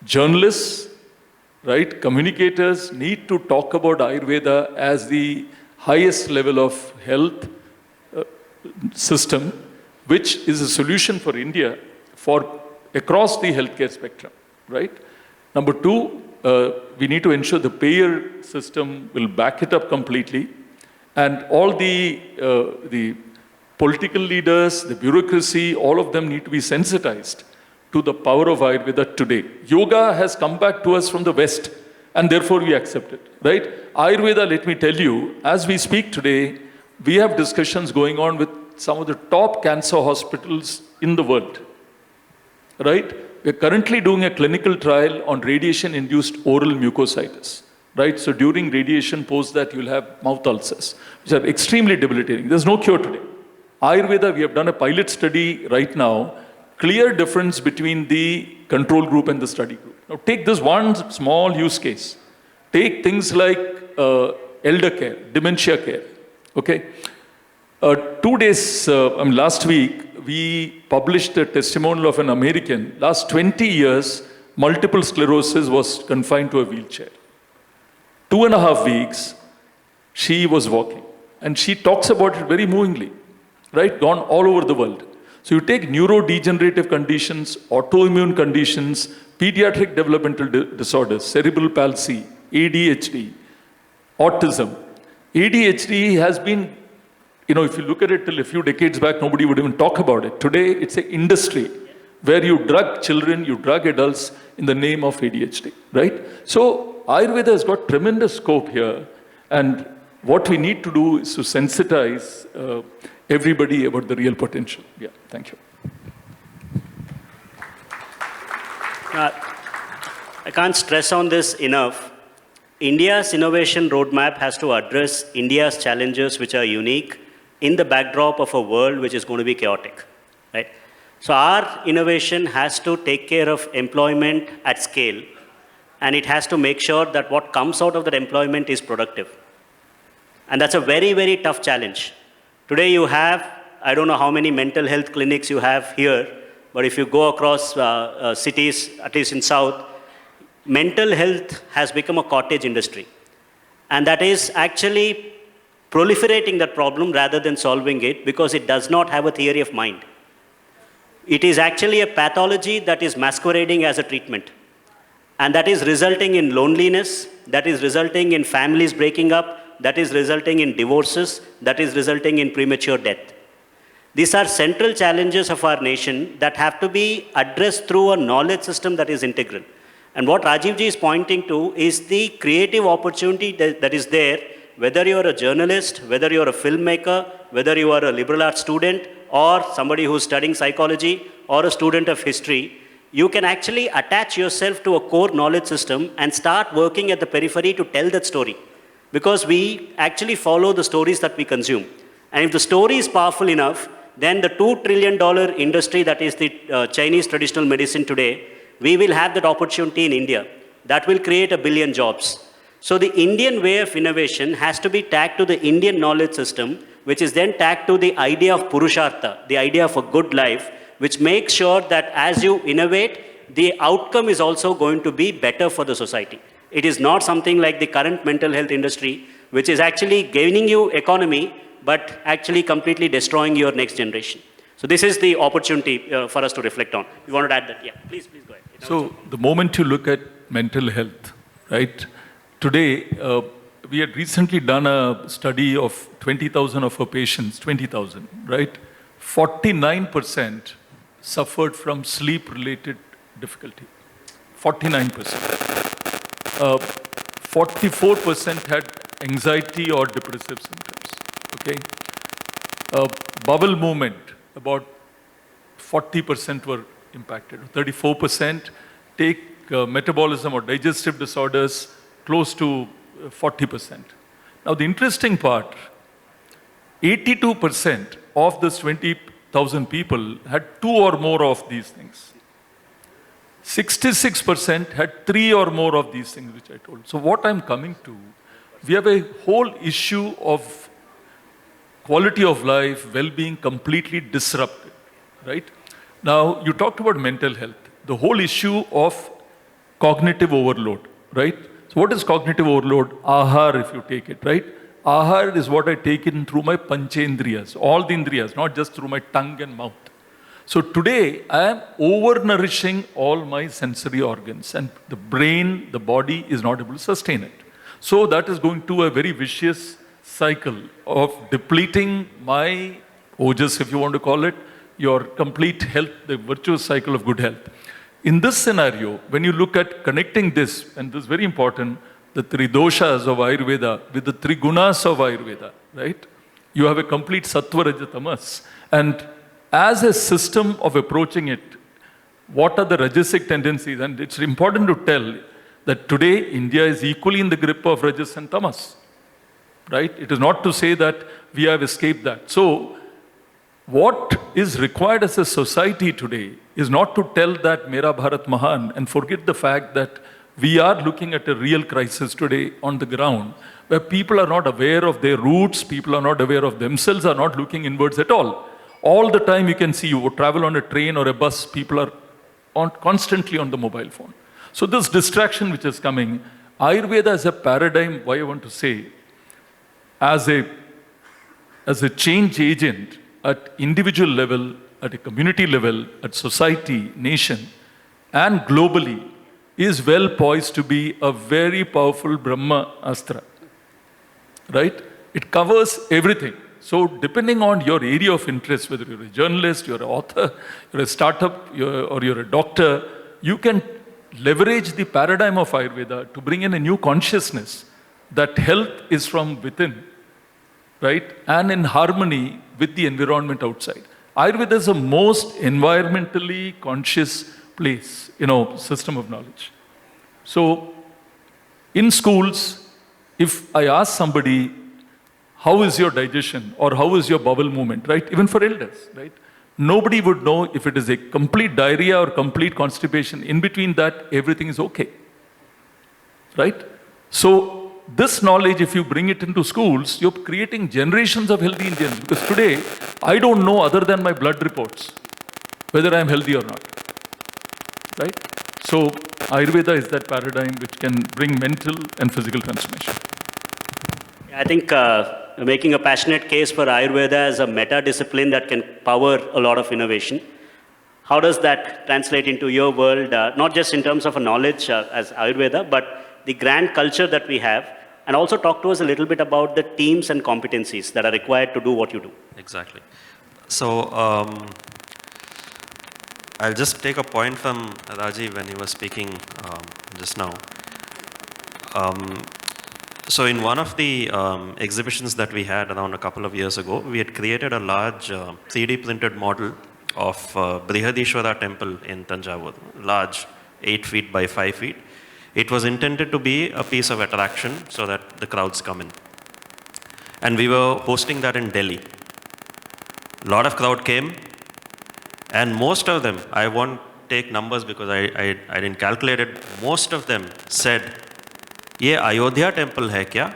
journalists, right, communicators need to talk about Ayurveda as the highest level of health system, which is a solution for India for across the healthcare spectrum, right? Number two, we need to ensure the payer system will back it up completely. And all the political leaders, the bureaucracy, all of them need to be sensitized to the power of Ayurveda today. Yoga has come back to us from the West, and therefore we accept it, right? Ayurveda, let me tell you, as we speak today, we have discussions going on with some of the top cancer hospitals in the world, right? We're currently doing a clinical trial on radiation-induced oral mucositis. Right? So during radiation, post that you'll have mouth ulcers, which are extremely debilitating. There's no cure today. Ayurveda, we have done a pilot study right now, clear difference between the control group and the study group. Now take this one small use case. Take things like elder care, dementia care, okay? 2 days, last week, we published a testimonial of an American. Last 20 years, multiple sclerosis was confined to a wheelchair. 2.5 weeks, she was walking. And she talks about it very movingly, right? Gone all over the world. So you take neurodegenerative conditions, autoimmune conditions, pediatric developmental disorders, cerebral palsy, ADHD, autism. ADHD has been, if you look at it till a few decades back, nobody would even talk about it. Today, it's an industry where you drug children, you drug adults in the name of ADHD, right? So, Ayurveda has got tremendous scope here, and what we need to do is to sensitize everybody about the real potential. Yeah, thank you. I can't stress on this enough. India's innovation roadmap has to address India's challenges, which are unique, in the backdrop of a world which is going to be chaotic, right? So our innovation has to take care of employment at scale, and it has to make sure that what comes out of that employment is productive. And that's a very, very tough challenge. Today you have, I don't know how many mental health clinics you have here, but if you go across cities, at least in South, mental health has become a cottage industry. And that is actually proliferating that problem rather than solving it, because it does not have a theory of mind. It is actually a pathology that is masquerading as a treatment. And that is resulting in loneliness, that is resulting in families breaking up, that is resulting in divorces, that is resulting in premature death. These are central challenges of our nation that have to be addressed through a knowledge system that is integral. And what Rajiv ji is pointing to is the creative opportunity that is there, whether you are a journalist, whether you are a filmmaker, whether you are a liberal arts student, or somebody who's studying psychology, or a student of history. You can actually attach yourself to a core knowledge system and start working at the periphery to tell that story. Because we actually follow the stories that we consume. And if the story is powerful enough, then the $2 trillion industry that is the Chinese traditional medicine today, we will have that opportunity in India. That will create 1 billion jobs. So the Indian way of innovation has to be tagged to the Indian knowledge system, which is then tagged to the idea of Purushartha, the idea of a good life, which makes sure that as you innovate, the outcome is also going to be better for the society. It is not something like the current mental health industry, which is actually gaining you economy, but actually completely destroying your next generation. So this is the opportunity for us to reflect on. You wanted to add that? Yeah, please go ahead. So the moment you look at mental health, right? Today, we had recently done a study of 20,000 of our patients, 20,000, right? 49% suffered from sleep-related difficulty. 49%. 44% had anxiety or depressive symptoms, okay? Bowel movement, about 40% were impacted. 34% take metabolism or digestive disorders, close to 40%. Now the interesting part, 82% of this 20,000 people had 2 or more of these things. 66% had 3 or more of these things, which I told. So what I'm coming to, we have a whole issue of quality of life, well-being completely disrupted, right? Now, you talked about mental health, the whole issue of cognitive overload, right? So what is cognitive overload? Ahar, if you take it, right? Ahar is what I take in through my panchendriyas, all the indriyas, not just through my tongue and mouth. So today, I am over-nourishing all my sensory organs, and the brain, the body is not able to sustain it. So that is going to a very vicious cycle of depleting my ojas, if you want to call it, your complete health, the virtuous cycle of good health. In this scenario, when you look at connecting this, and this is very important, the 3 doshas of Ayurveda with the 3 gunas of Ayurveda, right? You have a complete sattva, raja, tamas. And as a system of approaching it, what are the rajasic tendencies? And it's important to tell that today India is equally in the grip of rajas and tamas, right? It is not to say that we have escaped that. So what is required as a society today is not to tell that Mera Bharat Mahan and forget the fact that we are looking at a real crisis today on the ground where people are not aware of their roots, people are not aware of themselves, are not looking inwards at all. All the time you can see, you travel on a train or a bus, people are constantly on the mobile phone. So this distraction which is coming, Ayurveda as a paradigm, why I want to say, as a change agent at individual level, at a community level, at society, nation, and globally, is well poised to be a very powerful Brahma Astra, right? It covers everything. So depending on your area of interest, whether you're a journalist, you're an author, you're a startup, or you're a doctor, you can leverage the paradigm of Ayurveda to bring in a new consciousness that health is from within, right? And in harmony with the environment outside. Ayurveda is the most environmentally conscious place, system of knowledge. So in schools, if I ask somebody, how is your digestion or how is your bowel movement, right? Even for elders, right? Nobody would know if it is a complete diarrhea or complete constipation. In between that, everything is okay, right? So this knowledge, if you bring it into schools, you're creating generations of healthy Indians. Because today, I don't know other than my blood reports whether I'm healthy or not, right? So Ayurveda is that paradigm which can bring mental and physical transformation. I think making a passionate case for Ayurveda as a meta-discipline that can power a lot of innovation. How does that translate into your world, not just in terms of a knowledge as Ayurveda, but the grand culture that we have, and also talk to us a little bit about the teams and competencies that are required to do what you do. Exactly. So I'll just take a point from Rajiv when he was speaking just now. So in one of the exhibitions that we had around a couple of years ago, we had created a large 3D printed model of Brihadishwara temple in Tanjavur, large 8 feet by 5 feet. It was intended to be a piece of attraction so that the crowds come in. And we were hosting that in Delhi. A lot of crowd came, and most of them, I won't take numbers because I didn't calculate it, most of them said, "Ye Ayodhya temple hai kya?"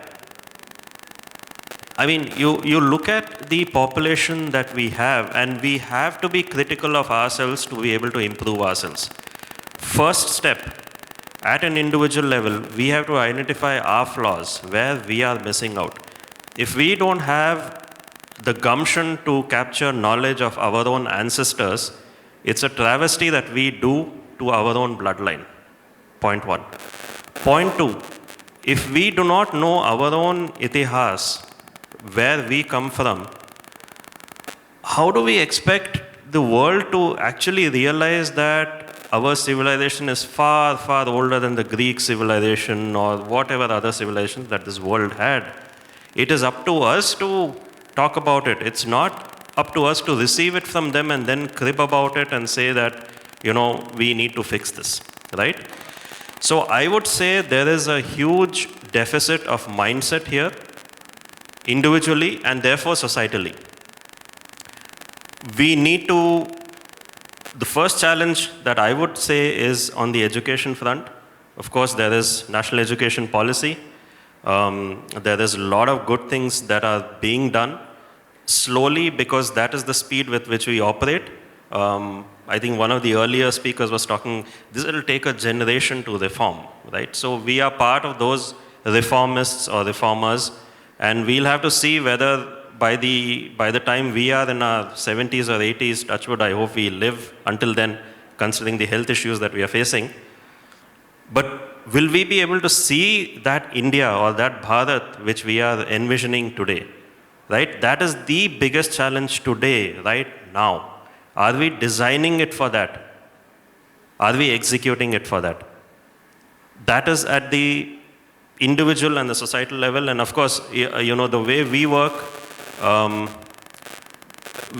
I mean, you look at the population that we have, and we have to be critical of ourselves to be able to improve ourselves. First step, at an individual level, we have to identify our flaws, where we are missing out. If we don't have the gumption to capture knowledge of our own ancestors, it's a travesty that we do to our own bloodline. Point one. Point two, if we do not know our own ethos, where we come from, how do we expect the world to actually realize that our civilization is far, far older than the Greek civilization or whatever other civilizations that this world had? It is up to us to talk about it. It's not up to us to receive it from them and then crib about it and say that, we need to fix this, right? So I would say there is a huge deficit of mindset here, individually and therefore societally. The first challenge that I would say is on the education front. Of course, there is national education policy. There is a lot of good things that are being done slowly because that is the speed with which we operate. I think one of the earlier speakers was talking, this will take a generation to reform, right? So we are part of those reformists or reformers, and we'll have to see whether by the time we are in our 70s or 80s, touch wood, I hope we live until then, considering the health issues that we are facing. But will we be able to see that India or that Bharat which we are envisioning today, right? That is the biggest challenge today, right now. Are we designing it for that? Are we executing it for that? That is at the individual and the societal level. And of course, the way we work,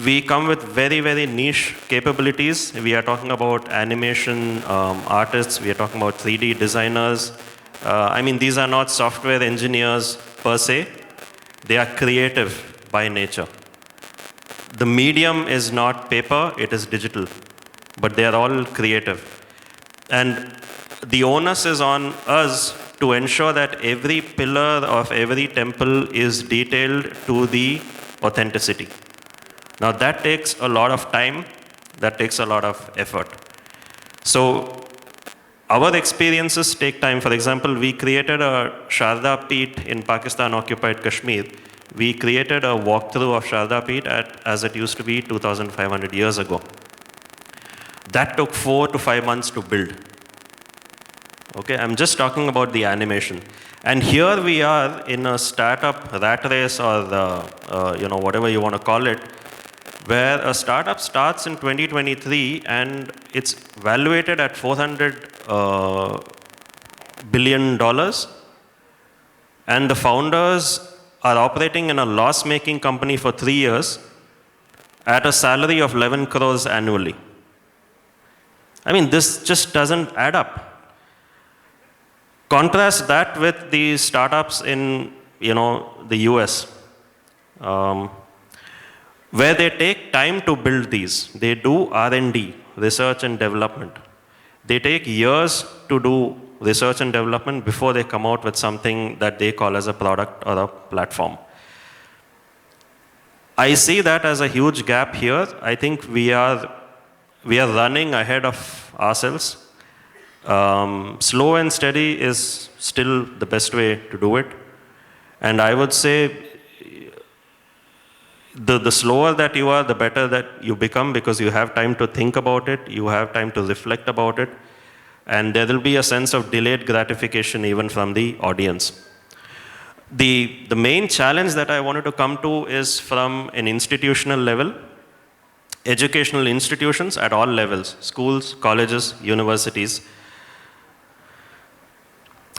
we come with very, very niche capabilities. We are talking about animation artists. We are talking about 3D designers. These are not software engineers per se. They are creative by nature. The medium is not paper, it is digital. But they are all creative. And the onus is on us to ensure that every pillar of every temple is detailed to the authenticity. Now that takes a lot of time, that takes a lot of effort. So our experiences take time. For example, we created a Sharda Peeth in Pakistan-occupied Kashmir. We created a walkthrough of Sharda Peeth as it used to be 2,500 years ago. That took 4 to 5 months to build. Okay, I'm just talking about the animation. And here we are in a startup rat race or whatever you want to call it, where a startup starts in 2023 and it's valuated at $400 billion. And the founders are operating in a loss-making company for 3 years at a salary of 11 crores annually. This just doesn't add up. Contrast that with the startups in, the US, where they take time to build these. They do R&D, research and development. They take years to do research and development before they come out with something that they call as a product or a platform. I see that as a huge gap here. I think we are running ahead of ourselves. Slow and steady is still the best way to do it. And I would say the slower that you are, the better that you become, because you have time to think about it, you have time to reflect about it, and there will be a sense of delayed gratification even from the audience. The main challenge that I wanted to come to is from an institutional level. Educational institutions at all levels, schools, colleges, universities.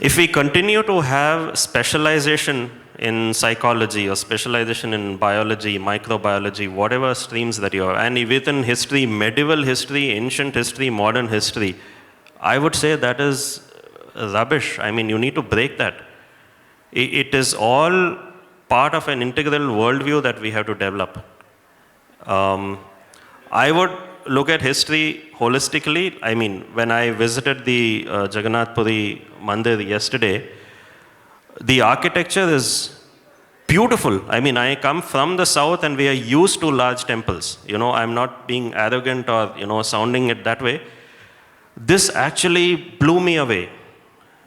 If we continue to have specialization in psychology or specialization in biology, microbiology, whatever streams that you are, and within history, medieval history, ancient history, modern history, I would say that is rubbish. You need to break that. It is all part of an integral worldview that we have to develop. I would look at history holistically. When I visited the Jagannath Puri Mandir yesterday, the architecture is beautiful. I come from the south and we are used to large temples. I'm not being arrogant or, sounding it that way. This actually blew me away,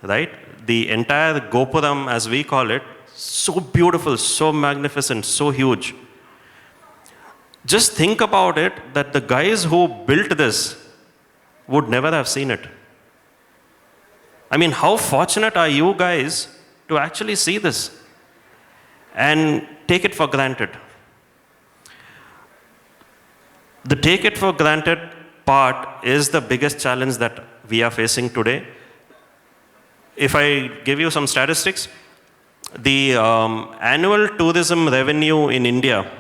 right? The entire Gopuram, as we call it, so beautiful, so magnificent, so huge. Just think about it, that the guys who built this would never have seen it. I mean, how fortunate are you guys to actually see this and take it for granted? The take it for granted part is the biggest challenge that we are facing today. If I give you some statistics, the annual tourism revenue in India,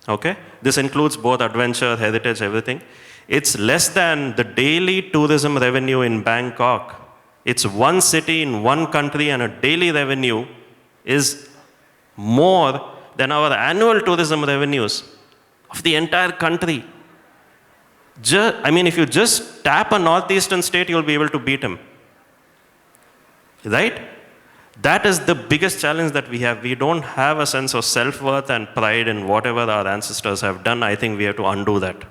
okay, this includes both adventure, heritage, everything, it's less than the daily tourism revenue in Bangkok. It's one city in one country, and a daily revenue is more than our annual tourism revenues of the entire country. I mean, if you just tap a northeastern state, you'll be able to beat him. Right? That is the biggest challenge that we have. We don't have a sense of self-worth and pride in whatever our ancestors have done. I think we have to undo that.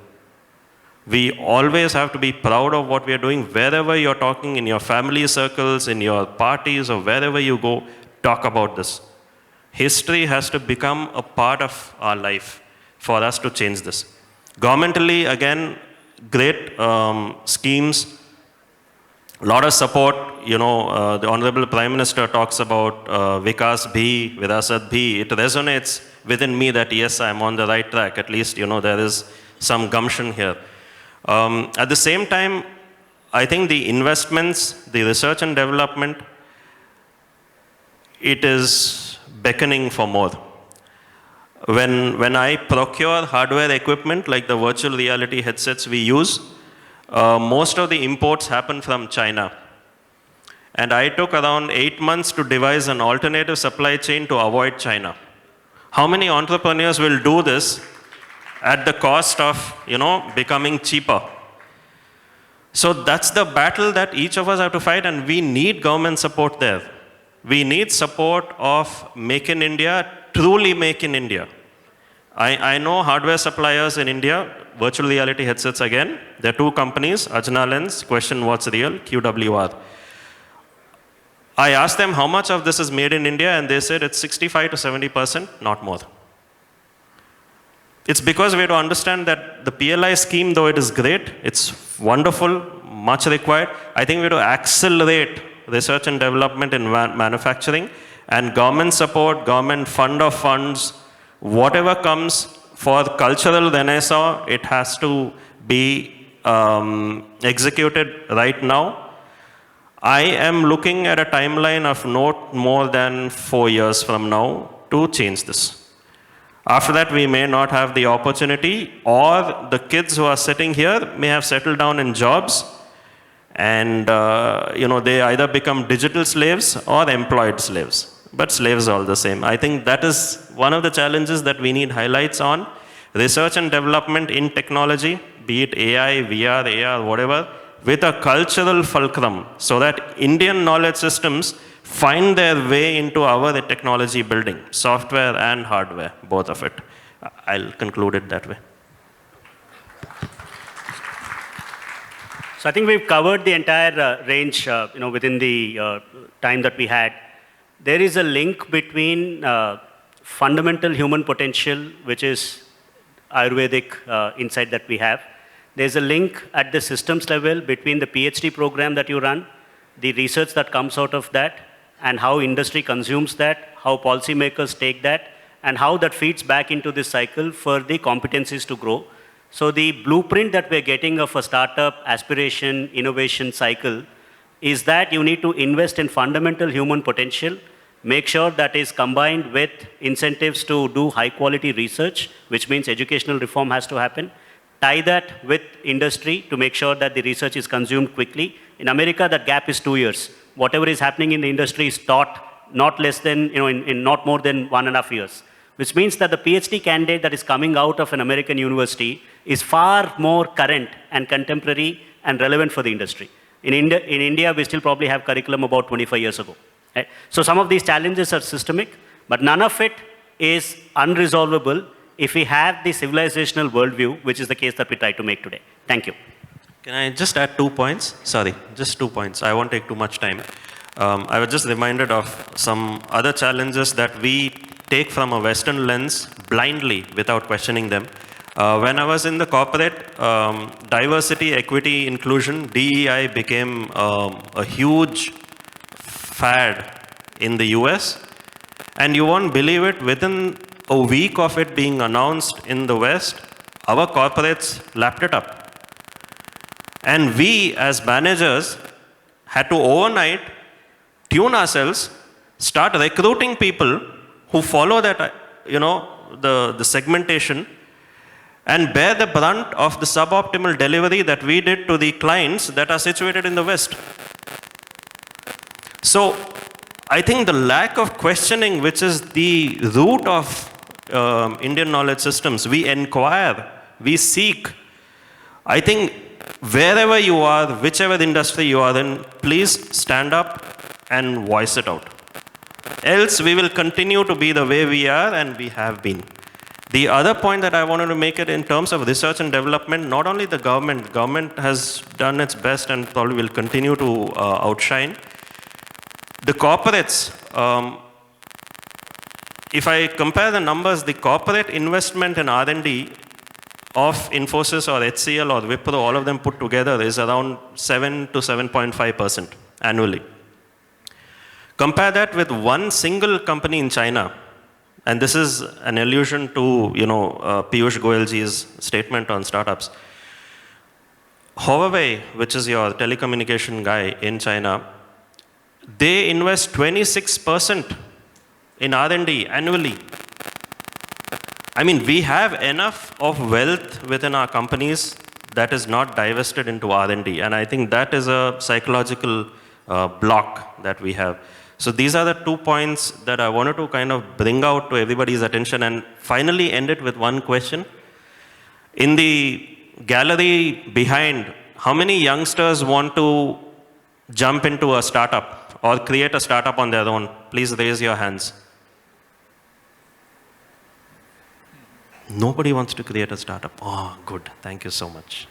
We always have to be proud of what we are doing. Wherever you're talking, in your family circles, in your parties, or wherever you go, talk about this. History has to become a part of our life for us to change this. Governmentally, again, great schemes, a lot of support. You know, the Honorable Prime Minister talks about Vikas Bhi, Virasat Bhi. It resonates within me that yes, I'm on the right track. At least, you know, there is some gumption here. At the same time, I think the investments, the research and development, it is beckoning for more. When I procure hardware equipment like the virtual reality headsets we use, most of the imports happen from China. And I took around 8 months to devise an alternative supply chain to avoid China. How many entrepreneurs will do this at the cost of, you know, becoming cheaper? So that's the battle that each of us have to fight, and we need government support there. We need support of Make in India, truly Make in India. I know hardware suppliers in India, virtual reality headsets again. There are two companies, Ajna Lens, Question What's Real, QWR. I asked them how much of this is made in India, and they said it's 65 to 70%, not more. It's because we have to understand that the PLI scheme, though it is great, it's wonderful, much required. I think we have to accelerate research and development in manufacturing, and government support, government fund of funds, whatever comes for cultural renaissance, it has to be executed right now. I am looking at a timeline of not more than 4 years from now to change this. After that, we may not have the opportunity, or the kids who are sitting here may have settled down in jobs, and you know, they either become digital slaves or employed slaves. But slaves are all the same. I think that is one of the challenges that we need highlights on. Research and development in technology, be it AI, VR, AR, whatever, with a cultural fulcrum, so that Indian knowledge systems find their way into our technology building, software and hardware, both of it. I'll conclude it that way. So I think we've covered the entire range, you know, within the time that we had. There is a link between fundamental human potential, which is Ayurvedic insight that we have. There's a link at the systems level between the PhD program that you run, the research that comes out of that, and how industry consumes that, how policymakers take that, and how that feeds back into this cycle for the competencies to grow. So the blueprint that we're getting of a startup, aspiration, innovation cycle is that you need to invest in fundamental human potential, make sure that is combined with incentives to do high quality research, which means educational reform has to happen, tie that with industry to make sure that the research is consumed quickly. In America, that gap is 2 years. Whatever is happening in the industry is taught not less than, you know, in not more than 1.5 years, which means that the PhD candidate that is coming out of an American university is far more current and contemporary and relevant for the industry. In India, we still probably have curriculum about 25 years ago. Right? So some of these challenges are systemic, but none of it is unresolvable if we have the civilizational worldview, which is the case that we try to make today. Thank you. Can I just add 2 points? Sorry, just 2 points. I won't take too much time. I was just reminded of some other challenges that we take from a Western lens blindly without questioning them. When I was in the corporate, diversity, equity, inclusion, DEI became a huge fad in the US. And you won't believe it, within a week of it being announced in the West, our corporates lapped it up. And we, as managers, had to overnight tune ourselves, start recruiting people who follow that, the segmentation, and bear the brunt of the suboptimal delivery that we did to the clients that are situated in the West. So, I think the lack of questioning, which is the root of Indian knowledge systems, we inquire, we seek. I think wherever you are, whichever industry you are in, please stand up and voice it out. Else we will continue to be the way we are and we have been. The other point that I wanted to make it in terms of research and development, not only the government has done its best and probably will continue to outshine. The corporates, if I compare the numbers, the corporate investment in R&D of Infosys or HCL or Wipro, all of them put together, is around 7 to 7.5% annually. Compare that with one single company in China, and this is an allusion to Piyush Goyalji's statement on startups. Huawei, which is your telecommunication guy in China, they invest 26% in R&D annually. I mean, we have enough of wealth within our companies that is not divested into R&D, and I think that is a psychological block that we have. So these are the 2 points that I wanted to kind of bring out to everybody's attention, and finally end it with one question. In the gallery behind, how many youngsters want to jump into a startup or create a startup on their own? Please raise your hands. Nobody wants to create a startup. Oh, good. Thank you so much.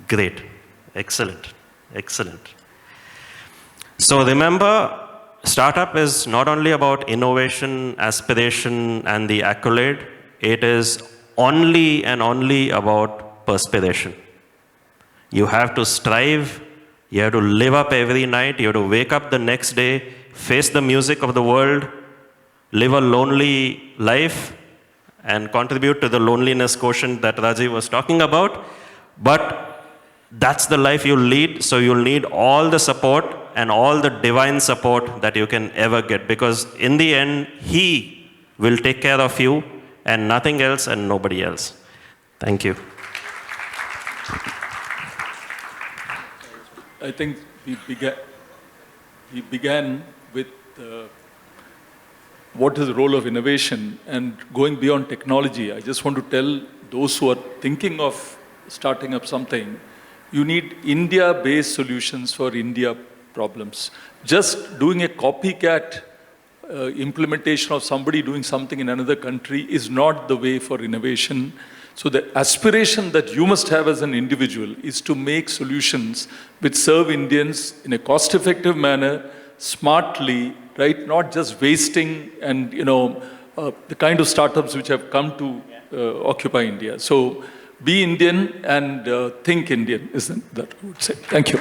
Great. Excellent. Excellent. So remember, startup is not only about innovation, aspiration, and the accolade. It is only and only about perspiration. You have to strive. You have to live up every night. You have to wake up the next day, face the music of the world, live a lonely life, and contribute to the loneliness quotient that Rajiv was talking about. But that's the life you'll lead, so you'll need all the support and all the divine support that you can ever get, because in the end, He will take care of you and nothing else and nobody else. Thank you. I think we began with what is the role of innovation, and going beyond technology. I just want to tell those who are thinking of starting up something, you need India-based solutions for India problems. Just doing a copycat implementation of somebody doing something in another country is not the way for innovation. So the aspiration that you must have as an individual is to make solutions which serve Indians in a cost-effective manner, smartly, right? Not just wasting and, the kind of startups which have come to occupy India. So be Indian and think Indian, isn't that I would say. Thank you.